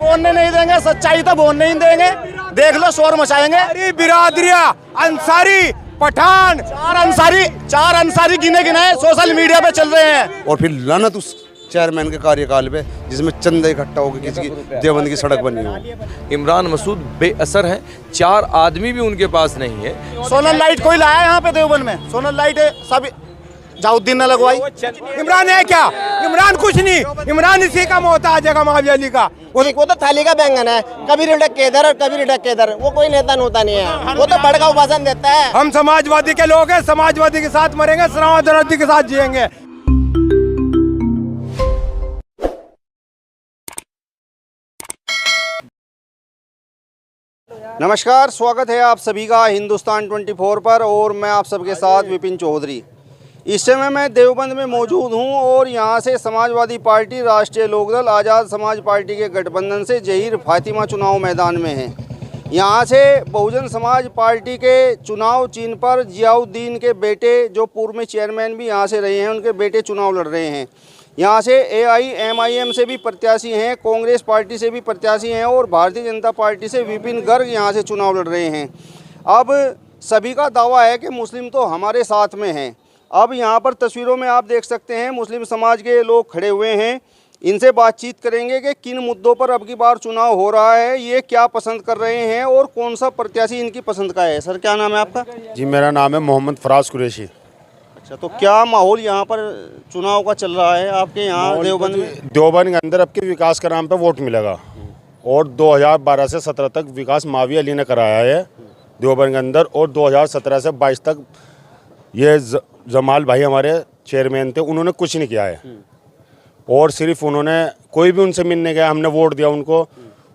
बोलने नहीं देंगे, सच्चाई तो बोलने नहीं देंगे। देख लो, शोर मचाएंगे। अरे बिरादरिया, अंसारी, पठान, चार अंसारी गिने गिनाए सोशल मीडिया पे चल रहे हैं। और फिर लानत उस चेयरमैन के कार्यकाल पे जिसमें चंदा इकट्ठा होकर किसी की देवबंद की सड़क बनी हो। इमरान मसूद बेअसर हैं, 4 आदमी भी उनके पास नहीं है। सोलर लाइट कोई लाया यहाँ पे देवबंद में? सोलर लाइट सब जाउद्दीन ने लगवाई। इमरान है क्या? इमरान कुछ नहीं, इमरान इसी का मोहताज है माविया अली का। वो तो थाली का बैंगन है, कभी रिडक के इधर और कभी रिडक के इधर। वो कोई नेता नोता नहीं है, वो तो भड़काऊ भाषण देता है। हम समाजवादी के लोग हैं, समाजवादी के साथ मरेंगे, समाजवादी के साथ जिएंगे। नमस्कार, स्वागत है आप सभी का हिंदुस्तान 24 पर और मैं आप सबके साथ विपिन चौधरी। इस समय मैं देवबंद में मौजूद हूं और यहां से समाजवादी पार्टी, राष्ट्रीय लोकदल, आज़ाद समाज पार्टी के गठबंधन से जहीर फातिमा चुनाव मैदान में हैं। यहां से बहुजन समाज पार्टी के चुनाव चिन्ह पर जियाउद्दीन के बेटे, जो पूर्व में चेयरमैन भी यहां से रहे हैं, उनके बेटे चुनाव लड़ रहे हैं। यहाँ से AIMIM से भी प्रत्याशी हैं, कांग्रेस पार्टी से भी प्रत्याशी हैं और भारतीय जनता पार्टी से विपिन गर्ग यहाँ से चुनाव लड़ रहे हैं। अब सभी का दावा है कि मुस्लिम तो हमारे साथ में हैं। अब यहाँ पर तस्वीरों में आप देख सकते हैं मुस्लिम समाज के लोग खड़े हुए हैं। इनसे बातचीत करेंगे कि किन मुद्दों पर अब की बार चुनाव हो रहा है, ये क्या पसंद कर रहे हैं और कौन सा प्रत्याशी इनकी पसंद का है। सर, क्या नाम है आपका? जी, मेरा नाम है मोहम्मद फराज कुरैशी। अच्छा, तो क्या माहौल यहाँ पर चुनाव का चल रहा है आपके यहाँ देवबंद में? देवबंद के अंदर अब के विकास के नाम पे वोट मिलेगा और 2012 से 17 तक विकास माविया अली ने कराया है देवबंद के अंदर, और 2017 से 22 तक ये जमाल भाई हमारे चेयरमैन थे, उन्होंने कुछ नहीं किया है। और सिर्फ उन्होंने, कोई भी उनसे मिलने गया, हमने वोट दिया उनको,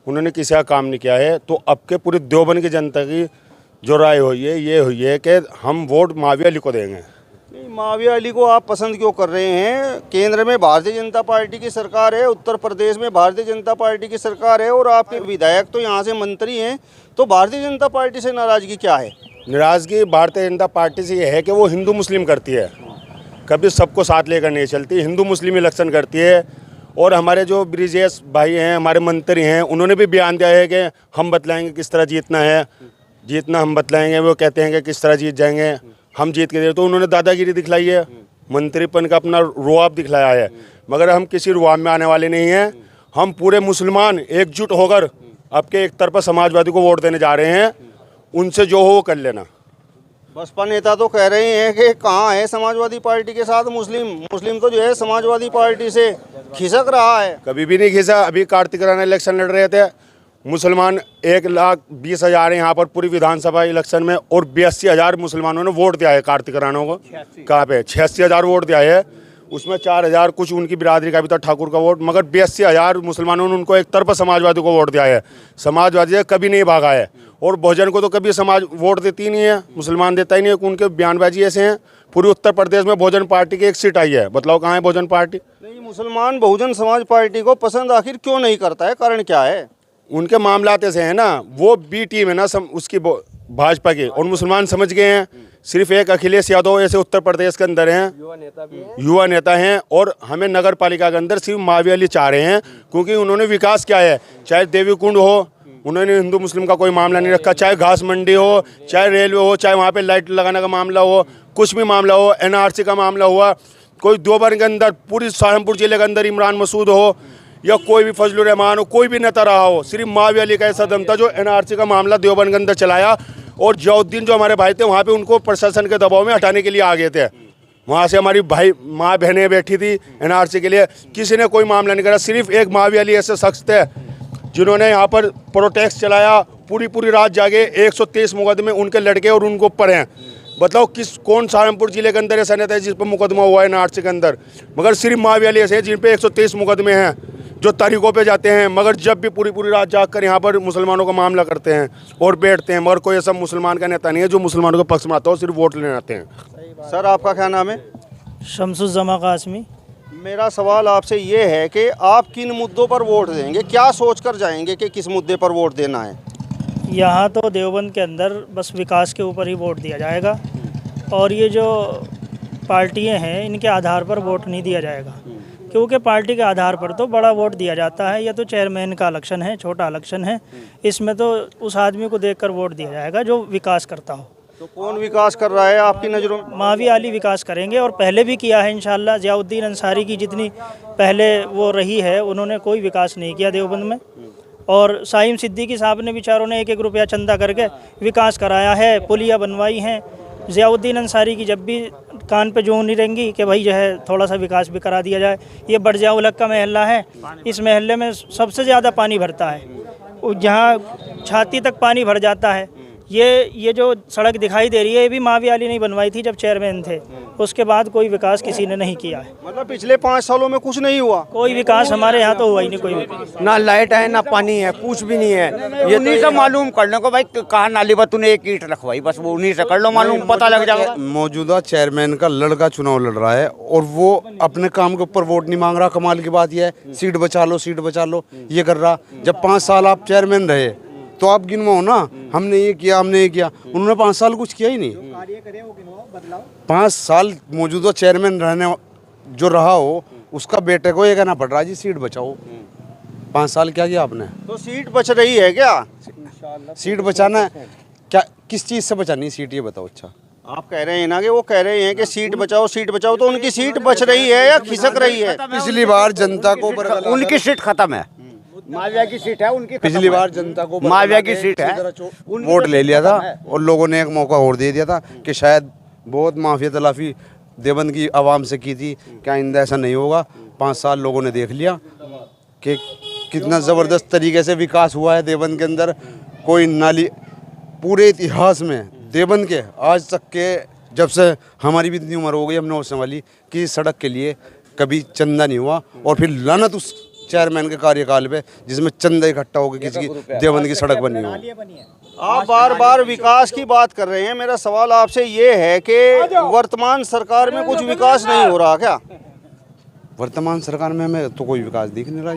उन्होंने किसी का काम नहीं किया है। तो अब के पूरी देवबंद की जनता की जो राय हुई है, ये हुई है कि हम वोट माविया अली को देंगे। माविया अली को आप पसंद क्यों कर रहे हैं? केंद्र में भारतीय जनता पार्टी की सरकार है, उत्तर प्रदेश में भारतीय जनता पार्टी की सरकार है और आपके विधायक तो यहाँ से मंत्री हैं, तो भारतीय जनता पार्टी से नाराजगी क्या है? नाराजगी भारतीय जनता पार्टी से ये है कि वो हिंदू मुस्लिम करती है, कभी सबको साथ लेकर नहीं चलती, हिंदू मुस्लिम इलेक्शन करती है। और हमारे जो ब्रिजेश भाई हैं, हमारे मंत्री हैं, उन्होंने भी बयान दिया है कि हम बतलाएंगे किस तरह जीतना है, जीतना हम बतलाएंगे। वो कहते हैं कि किस तरह जीत जाएंगे, हम जीत के दे। तो उन्होंने दादागिरी दिखलाई है, मंत्रीपन का अपना रुआब दिखलाया है, मगर हम किसी रुआब में आने वाले नहीं हैं। हम पूरे मुसलमान एकजुट होकर अब के एक तरफा समाजवादी को वोट देने जा रहे हैं, उनसे जो हो वो कर लेना। बसपा नेता तो कह रहे हैं कि कहाँ है समाजवादी पार्टी के साथ मुस्लिम तो जो है समाजवादी पार्टी से खिसक रहा है। कभी भी नहीं खिसा। अभी कार्तिक राणा इलेक्शन लड़ रहे थे, मुसलमान 1,20,000 है यहाँ पर पूरी विधानसभा इलेक्शन में, और 82,000 मुसलमानों ने वोट दिया है कार्तिक राणा को। कहाँ पे 86,000 वोट दिया है, उसमें 4,000 कुछ उनकी बिरादरी का भी था, ठाकुर का वोट, मगर 82,000 मुसलमानों ने उनको एक तरफा समाजवादी को वोट दिया है। समाजवादी कभी नहीं भागा है, और बहुजन को तो कभी समाज वोट देती नहीं है, मुसलमान देता ही नहीं है। उनके बयानबाजी ऐसे हैं। पूरे उत्तर प्रदेश में बहुजन पार्टी की 1 सीट आई है, बताओ कहाँ है बहुजन पार्टी? नहीं, मुसलमान बहुजन समाज पार्टी को पसंद आखिर क्यों नहीं करता है, कारण क्या है? उनके मामलात ऐसे हैं ना, वो बी टीम है ना उसकी भाजपा की, और मुसलमान समझ गए हैं। सिर्फ एक अखिलेश यादव ऐसे उत्तर प्रदेश के अंदर हैं, युवा नेता हैं, और हमें नगर पालिका के अंदर सिर्फ माविया अली चाह रहे हैं, क्योंकि उन्होंने विकास किया है। चाहे देवी कुंड हो, उन्होंने हिंदू मुस्लिम का कोई मामला नहीं रखा, चाहे घास मंडी हो, चाहे रेलवे हो, चाहे वहाँ पे लाइट लगाने का मामला हो, कुछ भी मामला हो, NRC का मामला हुआ, कोई देवबंद के अंदर, पूरी सहारनपुर जिले के अंदर इमरान मसूद हो या कोई भी फजलुर रहमान हो, कोई भी नेता रहा हो, सिर्फ माविया अली का ऐसा दम था जो NRC का मामला देवबंद के अंदर चलाया। और जियाउद्दीन जो हमारे भाई थे, वहाँ पे उनको प्रशासन के दबाव में हटाने के लिए आ गए थे। वहाँ से हमारी माँ बहनें बैठी थी NRC के लिए, किसी ने कोई मामला नहीं करा। सिर्फ एक माविया अली ऐसे शख्स थे जिन्होंने यहाँ पर प्रोटेस्ट चलाया, पूरी रात जागे। 123 मुकदमे उनके लड़के और उनको ऊपर हैं। बताओ कौन सहारनपुर जिले के अंदर ऐसा नेता है जिस पर मुकदमा हुआ है NRC के अंदर? मगर सिर्फ माविया अली ऐसे हैं जिन पे 123 मुकदमे हैं, जो तारीखों पे जाते हैं, मगर जब भी पूरी रात जाकर यहाँ पर मुसलमानों का मामला करते हैं और बैठते हैं। मगर कोई ऐसा मुसलमान का नेता नहीं है जो मुसलमानों के पक्ष में आता हो, सिर्फ वोट लेने आते हैं। सर, आपका क्या नाम है? शमसुज़्ज़मा कासमी। मेरा सवाल आपसे ये है कि आप किन मुद्दों पर वोट देंगे, क्या सोच कर जाएंगे कि किस मुद्दे पर वोट देना है? यहाँ तो देवबंद के अंदर बस विकास के ऊपर ही वोट दिया जाएगा, और ये जो पार्टियाँ हैं इनके आधार पर वोट नहीं दिया जाएगा, क्योंकि पार्टी के आधार पर तो बड़ा वोट दिया जाता है। यह तो चेयरमैन का इलेक्शन है, छोटा इलेक्शन है, इसमें तो उस आदमी को देखकर वोट दिया जाएगा जो विकास करता हो। तो कौन विकास कर रहा है आपकी नज़रों में? मावी अली विकास करेंगे और पहले भी किया है इंशाल्लाह। ज़ियाउद्दीन अंसारी की जितनी पहले वो रही है, उन्होंने कोई विकास नहीं किया देवबंद में। और साहिम सिद्दीकी साहब ने बेचारों ने 1-1 रुपया चंदा करके विकास कराया है, पुलिया बनवाई हैं। ज़ियाउद्दीन अंसारी की जब भी कान पे जूं नहीं रहेंगी कि भाई जो है थोड़ा सा विकास भी करा दिया जाए। ये बड़जाऊ उलग का महल्ला है, इस महल्ले में सबसे ज़्यादा पानी भरता है, जहाँ छाती तक पानी भर जाता है। ये जो सड़क दिखाई दे रही है, ये भी मावी अली नहीं बनवाई थी जब चेयरमैन थे। उसके बाद कोई विकास किसी ने नहीं किया है। मतलब पिछले 5 सालों में कुछ नहीं हुआ? कोई विकास हमारे यहाँ तो हुआ ही नहीं, कोई विकास। ना लाइट है ना पानी है, कुछ भी नहीं है। ये उन्हीं से मालूम करने को भाई, कहाँ नाली पर तूने एक ईंट रखवाई, बस वो उन्हीं से कर लो, मालूम पता लग जाएगा। मौजूदा चेयरमैन का लड़का चुनाव लड़ रहा है और वो अपने काम के ऊपर वोट नहीं मांग रहा। कमाल की बात यह है, सीट बचा लो, सीट बचा लो, ये कर रहा। जब 5 साल आप चेयरमैन रहे तो आप गिनवाओ ना, हमने ये किया, हमने ये किया। उन्होंने 5 साल कुछ किया ही नहीं। 5 साल मौजूदा चेयरमैन रहने जो रहा हो, उसका बेटे को ये कहना पड़ रहा है जी सीट बचाओ। 5 साल क्या किया आपने? तो सीट बच रही है क्या? सीट बचाना है क्या? किस चीज़ से बचानी सीट, ये बताओ। अच्छा, आप कह रहे हैं ना कि वो कह रहे हैं कि सीट बचाओ, सीट बचाओ, तो उनकी सीट बच रही है या खिसक रही है? पिछली बार जनता को उनकी सीट खत्म है, माविया की सीट है उनकी। पिछली बार जनता को माविया की सीट है, वोट ले लिया था और लोगों ने एक मौका और दे दिया था कि शायद बहुत माफिया तलाफी देवबंद की आवाम से की थी, क्या आइंदा ऐसा नहीं होगा। 5 साल लोगों ने देख लिया कि कितना ज़बरदस्त तरीके से विकास हुआ है देवबंद के अंदर। कोई नाली पूरे इतिहास में देवबंद के आज तक के, जब से हमारी भी इतनी उम्र हो गई हमने उससे वाली, कि सड़क के लिए कभी चंदा नहीं हुआ। और फिर लानत उस चेयरमैन के कार्यकाल पे जिसमें चंदा इकट्ठा होकर किसी की देवबंद की सड़क बनी हो। आप बार बार विकास की बात कर रहे हैं, मेरा सवाल आपसे ये है कि वर्तमान सरकार में कुछ विकास नहीं हो रहा क्या? वर्तमान सरकार में हमें तो कोई विकास दिख नहीं रहा।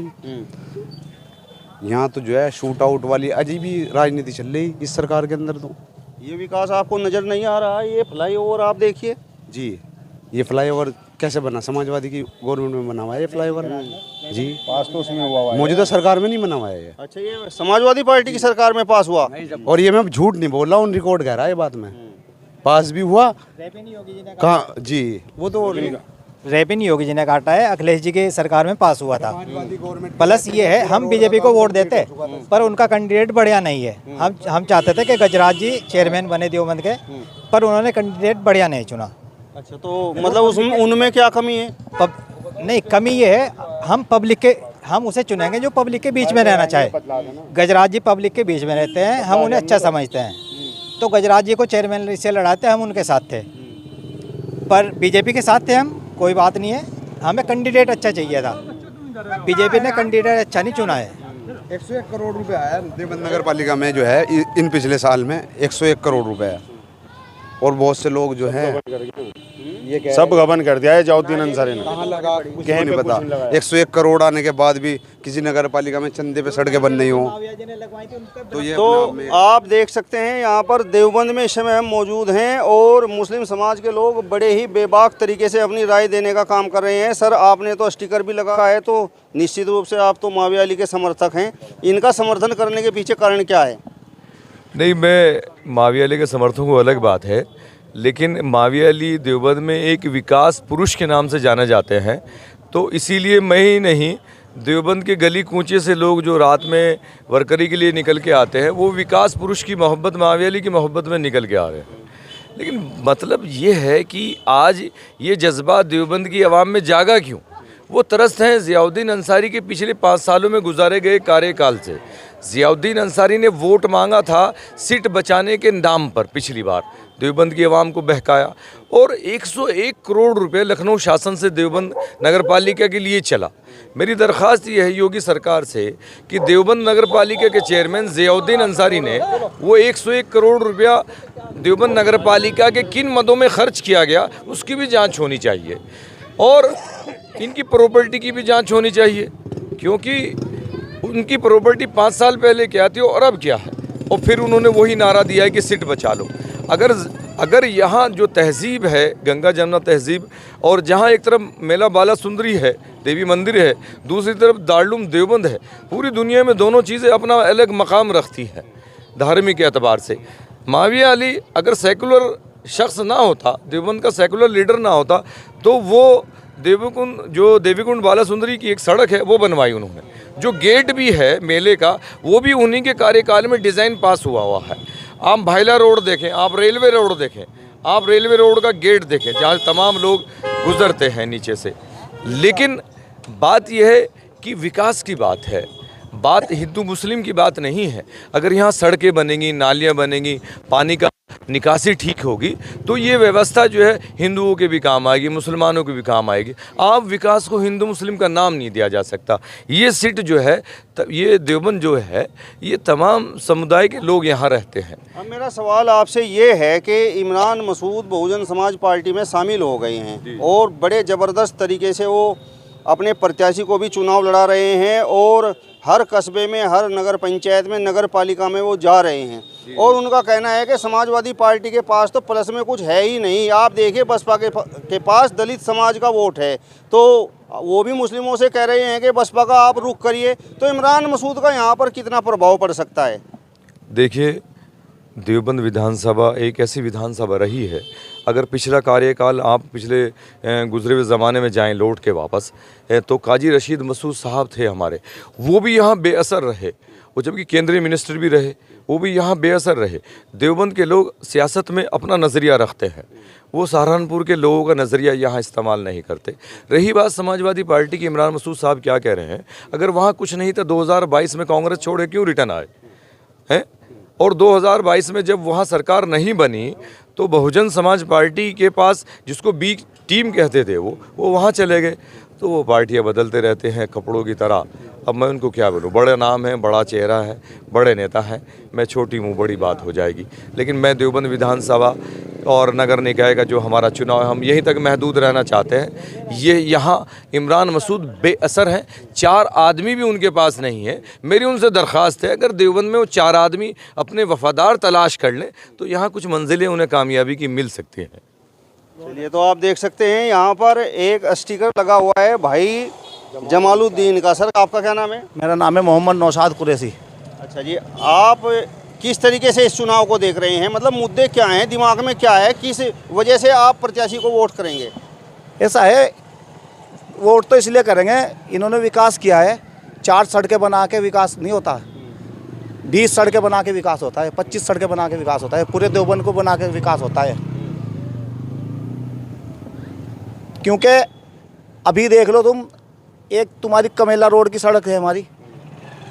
यहाँ तो जो है शूट आउट वाली अजीब ही राजनीति चल रही इस सरकार के अंदर। तो ये विकास आपको नजर नहीं आ रहा है? ये फ्लाईओवर आप देखिए जी, ये फ्लाईओवर कैसे बना? समाजवादी की गवर्नमेंट में बना हुआ है ये फ्लाईओवर जी। पास तो उसमें हुआ है, मौजूदा सरकार में नहीं बना हुआ है ये। अच्छा, ये समाजवादी पार्टी की सरकार में पास हुआ? और ये मैं झूठ नहीं बोल रहा हूँ, रिकॉर्ड कह रहा है ये बात में। पास भी हुआ कहाँ जी, वो तो रेपिन योगी जी ने काटा है, अखिलेश जी की सरकार में पास हुआ था। प्लस ये है, हम बीजेपी को वोट देते पर उनका कैंडिडेट बढ़िया नहीं है। हम चाहते थे कि गजराज जी चेयरमैन बने देवबंद के, पर उन्होंने कैंडिडेट बढ़िया नहीं चुना। अच्छा, तो मतलब उनमें क्या कमी है? नहीं, कमी ये है, हम उसे चुनेंगे जो पब्लिक के बीच में रहना चाहे। गजराज जी पब्लिक के बीच में रहते हैं, हम उन्हें अच्छा समझते हैं, तो गजराज जी को चेयरमैन से लड़ाते हम उनके साथ थे, पर बीजेपी के साथ थे हम, कोई बात नहीं है। हमें कैंडिडेट अच्छा चाहिए था, बीजेपी ने कैंडिडेट अच्छा नहीं चुना है। 101 करोड़ रुपए आया देवबंद नगर पालिका में जो है इन पिछले साल में 101 करोड़ रुपए है। और बहुत से लोग जो हैं सब गबन कर दिया है ज़ियाउद्दीन अंसारी ने। कहाँ लगा कुछ नहीं पता। 101 करोड़ आने के बाद भी किसी नगर पालिका में चंदे पे सड़कें बन नहीं हो। तो ये तो आप देख सकते हैं यहाँ पर देवबंद में इस समय हम मौजूद हैं और मुस्लिम समाज के लोग बड़े ही बेबाक तरीके से अपनी राय देने का काम कर रहे हैं। सर, आपने तो स्टिकर भी लगा है, तो निश्चित रूप से आप तो माविया अली के समर्थक हैं। इनका समर्थन करने के पीछे कारण क्या है? नहीं, मैं माविया अली के समर्थकों को अलग बात है, लेकिन माविया अली देवबंद में एक विकास पुरुष के नाम से जाने जाते हैं। तो इसीलिए मैं ही नहीं, देवबंद के गली कूचे से लोग जो रात में वर्करी के लिए निकल के आते हैं, वो विकास पुरुष की मोहब्बत, माविया अली की मोहब्बत में निकल के आ रहे हैं। लेकिन मतलब ये है कि आज ये जज्बा देवबंद की आवाम में जागा क्यों? वो त्रस्त हैं ज़ियाउद्दीन अंसारी के पिछले 5 सालों में गुजारे गए कार्यकाल से। ज़ियाउद्दीन अंसारी ने वोट मांगा था सीट बचाने के नाम पर, पिछली बार देवबंद की आवाम को बहकाया और 101 करोड़ रुपए लखनऊ शासन से देवबंद नगर पालिका के लिए चला। मेरी दरख्वास्त ये है योगी सरकार से कि देवबंद नगर पालिका के चेयरमैन ज़ियाउद्दीन अंसारी ने वो 101 करोड़ रुपया देवबंद नगर पालिका के किन मदों में खर्च किया गया, उसकी भी जाँच होनी चाहिए और इनकी प्रॉपर्टी की भी जांच होनी चाहिए, क्योंकि उनकी प्रॉपर्टी 5 साल पहले क्या थी और अब क्या है। और फिर उन्होंने वही नारा दिया है कि सीट बचा लो। अगर अगर यहाँ जो तहजीब है गंगा जमुना तहजीब, और जहाँ एक तरफ मेला बाला सुंदरी है, देवी मंदिर है, दूसरी तरफ दारुल देवबंद है, पूरी दुनिया में दोनों चीज़ें अपना अलग मकाम रखती हैं धार्मिक एतबार से। माविया अली अगर सेकुलर शख्स ना होता, देवबंद का सेकुलर लीडर ना होता, तो वो देवीकुंड बाला सुंदरी की एक सड़क है वो बनवाई उन्होंने। जो गेट भी है मेले का वो भी उन्हीं के कार्यकाल में डिज़ाइन पास हुआ है। आप भाईला रोड देखें, आप रेलवे रोड देखें, आप रेलवे रोड का गेट देखें जहाँ तमाम लोग गुजरते हैं नीचे से। लेकिन बात यह है कि विकास की बात है, बात हिंदू मुस्लिम की बात नहीं है। अगर यहाँ सड़कें बनेंगी, नालियाँ बनेंगी, पानी का निकासी ठीक होगी, तो ये व्यवस्था जो है हिंदुओं के भी काम आएगी, मुसलमानों के भी काम आएगी। आप विकास को हिंदू मुस्लिम का नाम नहीं दिया जा सकता। ये सीट जो है, ये देवबंद जो है, ये तमाम समुदाय के लोग यहाँ रहते हैं। अब मेरा सवाल आपसे ये है कि इमरान मसूद बहुजन समाज पार्टी में शामिल हो गए हैं और बड़े ज़बरदस्त तरीके से वो अपने प्रत्याशी को भी चुनाव लड़ा रहे हैं और हर कस्बे में, हर नगर पंचायत में, नगर पालिका में वो जा रहे हैं और उनका कहना है कि समाजवादी पार्टी के पास तो प्लस में कुछ है ही नहीं। आप देखिए बसपा के पास दलित समाज का वोट है, तो वो भी मुस्लिमों से कह रहे हैं कि बसपा का आप रुख करिए। तो इमरान मसूद का यहाँ पर कितना प्रभाव पड़ सकता है? देखिए, देवबंद विधानसभा एक ऐसी विधानसभा रही है, अगर पिछला कार्यकाल आप पिछले गुजरे हुए ज़माने में जाएं लौट के वापस, तो काजी रशीद मसूद साहब थे हमारे, वो भी यहाँ बेअसर रहे। वो जबकि केंद्रीय मिनिस्टर भी रहे, वो भी यहाँ बेअसर रहे। देवबंद के लोग सियासत में अपना नज़रिया रखते हैं, वो सहारनपुर के लोगों का नज़रिया यहाँ इस्तेमाल नहीं करते। रही बात समाजवादी पार्टी की, इमरान मसूद साहब क्या कह रहे हैं, अगर वहाँ कुछ नहीं था 2022 में कांग्रेस छोड़े क्यों रिटर्न आए हैं? और 2022 में जब वहाँ सरकार नहीं बनी तो बहुजन समाज पार्टी के पास, जिसको बी टीम कहते थे, वो वहाँ चले गए। तो वो पार्टियाँ बदलते रहते हैं कपड़ों की तरह। अब मैं उनको क्या बोलूँ, बड़ा नाम है, बड़ा चेहरा है, बड़े नेता हैं, मैं छोटी मुँह बड़ी बात हो जाएगी। लेकिन मैं देवबंद विधानसभा और नगर निकाय का जो हमारा चुनाव है, हम यहीं तक महदूद रहना चाहते हैं। ये यहाँ इमरान मसूद बेअसर हैं, 4 आदमी भी उनके पास नहीं है। मेरी उनसे दरख्वास्त है, अगर देवबंद में वो 4 आदमी अपने वफादार तलाश कर लें तो यहाँ कुछ मंजिलें उन्हें कामयाबी की मिल सकती हैं। चलिए, तो आप देख सकते हैं यहाँ पर एक स्टिकर लगा हुआ है भाई जमालुद्दीन का। सर, आपका क्या नाम है? मेरा नाम है मोहम्मद नौशाद कुरैशी। अच्छा जी, आप किस तरीके से इस चुनाव को देख रहे हैं? मतलब मुद्दे क्या हैं, दिमाग में क्या है, किस वजह से आप प्रत्याशी को वोट करेंगे? ऐसा है, वोट तो इसलिए करेंगे, इन्होंने विकास किया है। 4 सड़कें बना के विकास नहीं होता, 20 सड़कें बना के विकास होता है, 25 सड़कें बना के विकास होता है, पूरे देवबंद को बना के विकास होता है। क्योंकि अभी देख लो तुम, एक तुम्हारी कमेला रोड की सड़क है हमारी,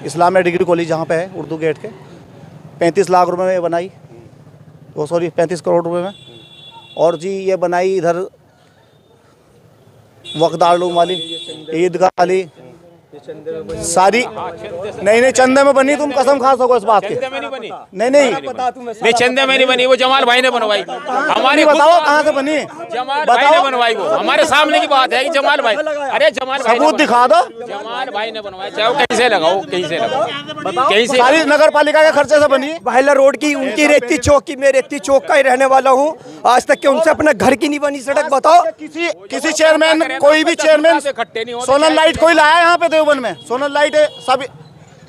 इस्लामिया डिग्री कॉलेज जहाँ पे है उर्दू गेट के, 35 लाख रुपए में बनाई, वो सॉरी 35 करोड़ रुपए में। और जी ये बनाई इधर वक़्त वाली, ईदगाह वाली, सारी नहीं चंदे में बनी, तुम कसम खा सको इस बात की। नहीं चंदे में नहीं बनी, वो जमाल भाई ने बनवाई। हमारी बताओ कहाँ से बनी, जमाल भाई ने बनवाई, वो हमारे सामने की बात है कि जमाल भाई, अरे जमाल भाई सबूत दिखा दो, जमाल भाई ने बनवाई, चाहे कहीं से लगाओ, कहीं से लगाओ, कहीं से। सारी नगर पालिका के खर्चे से बनी। भाईला रोड की, उनकी रेती चौक की, मैं रेती चौक का ही रहने वाला हूँ। आज तक के उनसे अपने घर की नहीं बनी सड़क। बताओ किसी चेयरमैन, कोई भी चेयरमैन सोलर लाइट कोई लाया यहाँ पे देवबंद में? सोलर लाइट सब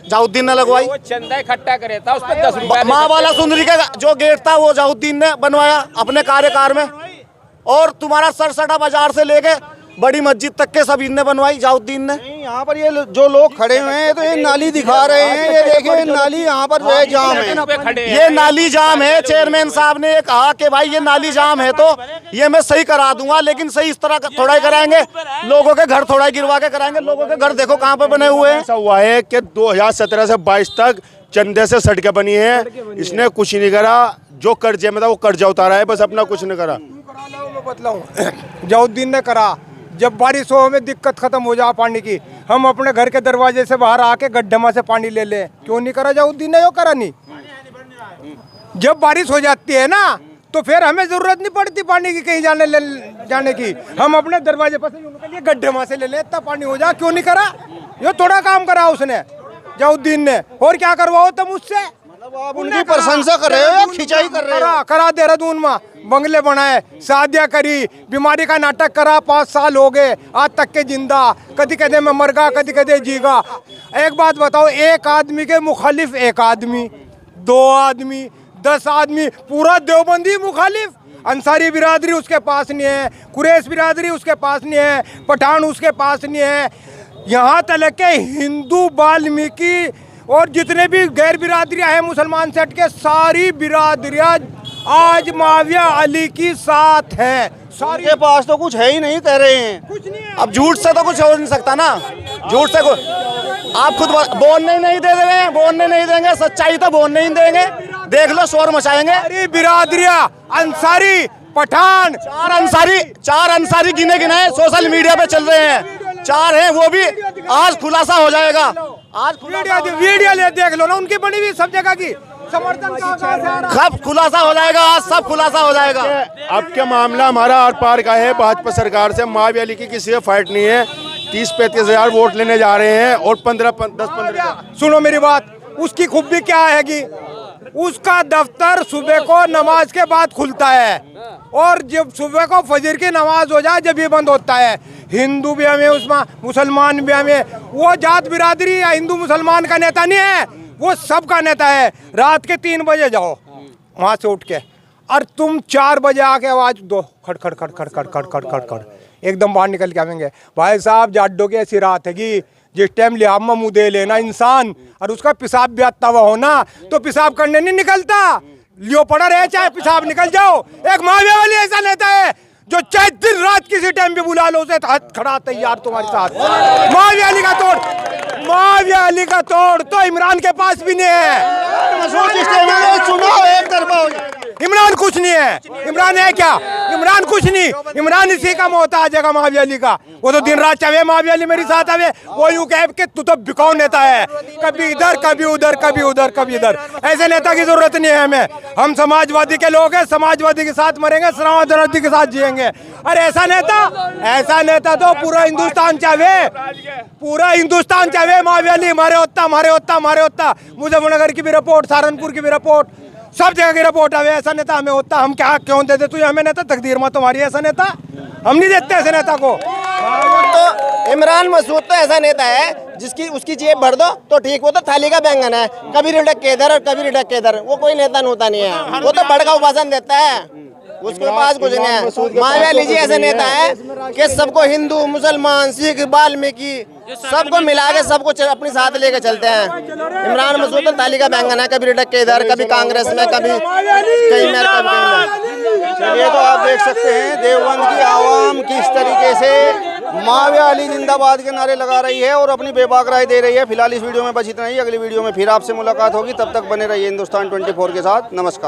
जाउद्दीन ने लगवाई। वो चंदा इकट्ठा करे था, उस पर 10 रुपए। माँ वाला सुंदरी का जो गेट था वो जाउद्दीन ने बनवाया अपने कार्यकाल में। और तुम्हारा सरसटा बाजार से लेके बड़ी मस्जिद तक के सब इनने बनवाई, जाउद्दीन ने। यहाँ पर ये जो लोग खड़े हुए हैं तो ये नाली दिखा रहे हैं, ये देखिए नाली यहाँ पर जो है जाम है, ये नाली जाम है। चेयरमैन साहब ने कहा कि भाई ये नाली जाम है तो ये मैं सही करा दूंगा, लेकिन सही इस तरह थोड़ा ही कराएंगे, लोगों के घर थोड़ा ही गिरवा के कराएंगे। लोगों के घर देखो कहाँ पे बने हुए हैं। ऐसा हुआ है कि 2017 से 22 तक चंदे से सड़कें बनी है, इसने कुछ नहीं करा। जो कर्जे में था वो कर्जा उतारा है, बस अपना कुछ नहीं करा। जाउद्दीन ने करा। जब बारिश हो हमें दिक्कत खत्म हो जाए पानी की, हम अपने घर के दरवाजे से बाहर आके गड्ढे से पानी ले लें। क्यों नहीं करा जाउद्दीन ने? यो करा नहीं। जब बारिश हो जाती है ना तो फिर हमें जरूरत नहीं पड़ती पानी की कहीं जाने की, हम अपने दरवाजे पर से उनके लिए गड्ढे से ले लें, इतना पानी हो जाए। क्यों नहीं करा? यो थोड़ा काम करा उसने, जाउद्दीन ने। और क्या करवाओ तुम उससे? आप उनकी प्रशंसा कर रहे हो या खिंचाई कर रहे हो? करा देहरादून में बंगले बनाए, शादियां करी, बीमारी का नाटक करा, 5 साल हो गए आज तक के जिंदा, कभी कहते मैं मरगा, कभी कहते जीगा। एक बात बताओ, एक आदमी के मुखालिफ 1 आदमी, 2 आदमी, 10 आदमी, पूरा देवबंदी मुखालिफ। अंसारी बिरादरी उसके पास नहीं है, कुरैश बिरादरी उसके पास नहीं है, पठान उसके पास नहीं है, यहाँ तक के हिंदू वाल्मीकि और जितने भी गैर बिरादरियाँ हैं मुसलमान सेट के, सारी बिरादरियाँ आज माविया अली की साथ हैं। सारी के पास तो कुछ है ही नहीं कह रहे हैं। कुछ नहीं है। अब झूठ से तो कुछ हो नहीं सकता ना, झूठ से आप खुद बोलने नहीं दे देंगे, बोलने नहीं देंगे, सच्चाई तो बोलने नहीं देंगे। देख लो, शोर मचाएंगे। सारी बिरादरियाँ, अंसारी, पठान, 4 अंसारी गिने गिनाए सोशल मीडिया पे चल रहे हैं, 4 हैं, वो भी आज खुलासा हो जाएगा। आज वीडियो ले देख लो ना, उनकी बनी हुई सब जगह की समर्थन सब खुलासा हो जाएगा, आज सब खुलासा हो जाएगा। अब क्या मामला हमारा आर पार का है, भाजपा सरकार से माविया अली की किसी से फाइट नहीं है। 30-35 हजार वोट लेने जा रहे हैं और 10-15 सुनो मेरी बात, उसकी खूबी क्या है कि उसका दफ्तर सुबह को नमाज के बाद खुलता है और जब सुबह को फजर की नमाज हो जाए जब ये बंद होता है। हिंदू भी हमें उसमें, मुसलमान भी हमें, वो जात बिरादरी या हिंदू मुसलमान का नेता नहीं है, वो सबका नेता है। रात के 3 बजे जाओ वहाँ से उठ के, और तुम 4 बजे आके आवाज दो, खड़ खड़ खड़ खड़ खड़ खड़ खड़ खड़ खड़, एकदम बाहर निकल के आएंगे। भाई साहब, जाड्डो की ऐसी रात है कि जिस टाइम लिहाज में मुँह दे लेना इंसान और उसका पेशाब भी आता हुआ होना, तो पेशाब करने नहीं निकलता, लियो पड़ा रहे चाहे पेशाब निकल जाओ। एक माविया वाली ऐसा नेता है जो चाहे दिन रात किसी टाइम भी बुला लो, उसे हाथ खड़ा तैयार तुम्हारे साथ। माविया अली का तोड़, माविया अली का तोड़ तो इमरान के पास भी नहीं है। चुनाव एक तरफा हो जाए। इमरान कुछ नहीं है, इमरान है क्या? इमरान कुछ नहीं, इमरान इसी का मोहताज है माविया अली का। वो तो दिन रात चाहे माविया अली मेरे साथ आवे, वो यूं कहे कि तू तो बिकाऊ नेता है, कभी इधर कभी उधर, कभी उधर कभी इधर। ऐसे नेता की जरूरत नहीं है हमें। हम समाजवादी के लोग हैं, समाजवादी के साथ मरेंगे, समाजवादी के साथ जिएंगे। अरे ऐसा नेता तो पूरा हिंदुस्तान चाहे, पूरा हिंदुस्तान चाहे माविया अली। मारे होता मुजफ्फरनगर की भी रिपोर्ट, सहारनपुर की भी रिपोर्ट, सब जगह की रिपोर्ट आवे। ऐसा नेता हमें होता, हम क्या क्यों देते तुझे हमें नेता? तकदीर में तुम्हारी ऐसा नेता हम नहीं देते ऐसे नेता को। तो इमरान मसूद तो ऐसा नेता है जिसकी उसकी जेब भर दो तो ठीक, वो तो थाली का बैंगन है, कभी रिडक के इधर और कभी रिडक के इधर। वो कोई नेता नूता नहीं है, वो तो भड़काऊ भाषण देता है, उसके पास कुछ नहीं है। माविया अली जी ऐसे नेता है कि सबको, हिंदू मुसलमान सिख वाल्मीकि सबको मिला के सबको अपने साथ लेके चलते हैं। इमरान मसूद तो थाली का बैंगन है, कभी रिडक के इधर, कभी कांग्रेस में, कभी कहीं में, कभी कहीं। चलिए, तो आप देख सकते हैं देवबंद की आवाम किस तरीके से माविया अली जिंदाबाद के नारे लगा रही है और अपनी बेबाक राय दे रही है। फिलहाल इस वीडियो में बस इतना ही, अगली वीडियो में फिर आपसे मुलाकात होगी। तब तक बने रहिए हिंदुस्तान 24 के साथ। नमस्कार।